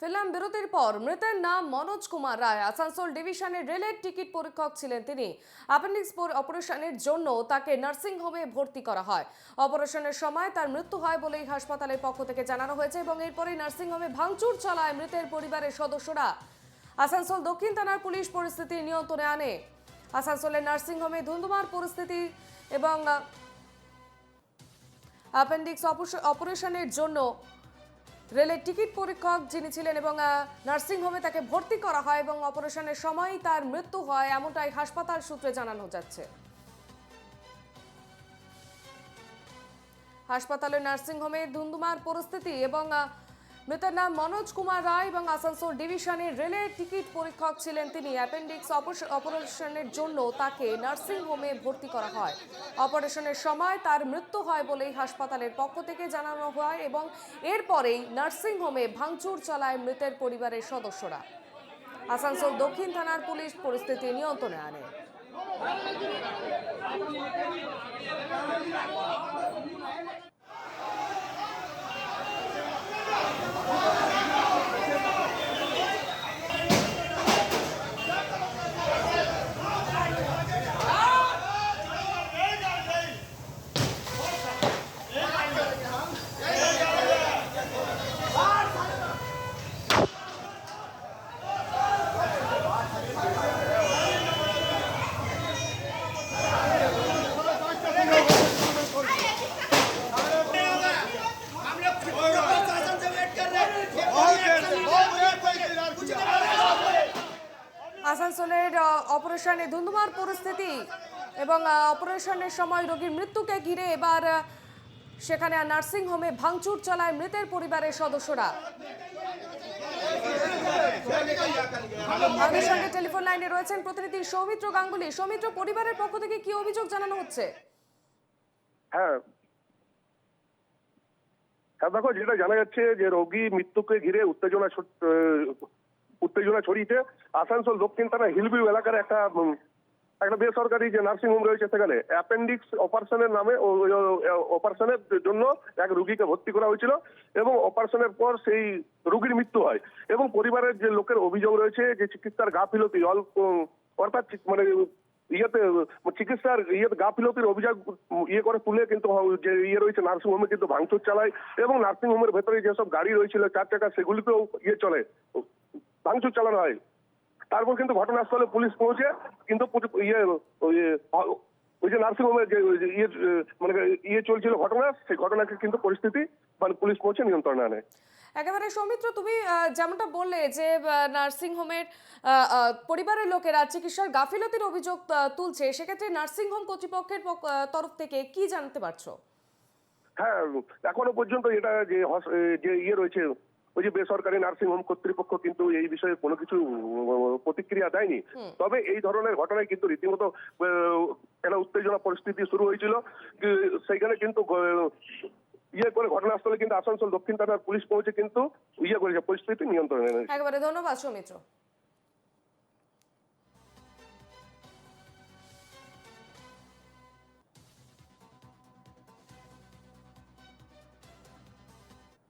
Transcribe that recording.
Film বিরতির পর মৃতের নাম মনোজ কুমার রায়। আসানসোল ডিভিশনের রেলের টিকিট পরীক্ষক ছিলেন তিনি। অ্যাপেন্ডিক্স অপারেশনের জন্য তাকে নার্সিং হোমে ভর্তি করা হয়। অপারেশনের সময় তার মৃত্যু হয় বলেই হাসপাতালের পক্ষ থেকে জানানো হয়েছে এবং এরপরই নার্সিং হোমে ভাঙচুর চালায় মৃতের পরিবারের সদস্যরা। আসানসোল দক্ষিণ থানার পুলিশ পরিস্থিতি নিয়ন্ত্রণে আনে। আসানসোলের নার্সিং হোমে ধুন্ধুমার পরিস্থিতি এবং অ্যাপেন্ডিক্স অপারেশনের জন্য রেলের টিকিট পরীক্ষক যিনি ছিলেন এবং নার্সিং হোমে তাকে ভর্তি করা হয় এবং অপারেশনের সময় তার মৃত্যু হয়, এমনটাই হাসপাতাল সূত্রে জানানো যাচ্ছে। হাসপাতালের নার্সিং হোমে ধুন্ধুমার পরিস্থিতি এবং মৃতের নাম মনোজ কুমার রায় এবং আসানসোল ডিভিশনের রেলের টিকিট পরীক্ষক ছিলেন তিনি। অ্যাপেন্ডিক্স অপারেশনের জন্য তাকে নার্সিং হোমে ভর্তি করা হয়। অপারেশনের সময় তার মৃত্যু হয় বলেই হাসপাতালের পক্ষ থেকে জানানো হয় এবং এরপরেই নার্সিং হোমে ভাঙচুর চালায় মৃতের পরিবারের সদস্যরা। আসানসোল দক্ষিণ থানার পুলিশ পরিস্থিতি নিয়ন্ত্রণে আনে। আসানসোলের অপারেশনে ধুন্ধুমার পরিস্থিতি এবং অপারেশনের সময় রোগীর মৃত্যুকে ঘিরে এবার সেখানে নার্সিং হোমে ভাঙচুর চালায় মৃতের পরিবারের সদস্যরা। আমাদের সঙ্গে টেলিফোন লাইনে রয়েছেন প্রতিনিধি সৌমিত্র গাঙ্গুলি। সৌমিত্র, পরিবারের পক্ষ থেকে কি অভিযোগ জানানো হচ্ছে? হ্যাঁ হ্যাঁ দেখো, যেটা জানা যাচ্ছে যে রোগী মৃত্যুকে ঘিরে উত্তেজনা ছড়িয়েছে আসানসোল দক্ষিণ থানা হিলভিউ এলাকার একটা বেসরকারি যে নার্সিং হোম রয়েছে, সেখানে অ্যাপেন্ডিক্স অপারেশনের নামে অপারেশনের জন্য এক রোগীকে ভর্তি করা হয়েছিল এবং অপারেশনের পর সেই রোগীর মৃত্যু হয়। এবং পরিবারের যে লোকের অভিযোগ রয়েছে যে চিকিৎসার গাফিলতি অর্থাৎ মানে চিকিৎসার গাফিলতির অভিযোগ করে তুলে কিন্তু যে রয়েছে নার্সিং হোমে কিন্তু ভাঙচুর চালায় এবং নার্সিং হোমের ভেতরে যেসব গাড়ি রয়েছিল 4 চাকা, সেগুলিতেও চলে ভাঙচুর চালানো হয়। তারপর কিন্তু ঘটনাস্থলে পুলিশ পৌঁছে কিন্তু ওই যে নার্সিং হোমের যে চলছিল ঘটনা, সেই ঘটনাকে কিন্তু পরিস্থিতি পুলিশ পৌঁছে নিয়ন্ত্রণে আনে। একেবারে সৌমিত্র, তুমি যেমনটা বললে যে নার্সিং হোমের পরিবারের লোকেরা চিকিৎসার গাফিলতির অভিযোগ তুলছে, সেক্ষেত্রে নার্সিং হোম কর্তৃপক্ষের তরফ থেকে কি জানতে পারছো? হ্যাঁ, এখনো পর্যন্ত এটা যে রয়েছে ওই যে বেসরকারি নার্সিং হোম কর্তৃপক্ষ কিন্তু এই বিষয়ে কোনো কিছু প্রতিক্রিয়া দেয়নি। তবে এই ধরনের ঘটনায় কিন্তু রীতিমতো একটা উত্তেজনা পরিস্থিতি শুরু হয়েছিল। সেইখানে কিন্তু ঘটনাস্থলে কিন্তু আসানসোল দক্ষিণ থানার পুলিশ পৌঁছে কিন্তু করেছে, পরিস্থিতি নিয়ন্ত্রণে এনেছে। একেবারে ধন্যবাদ সৌমিত্র।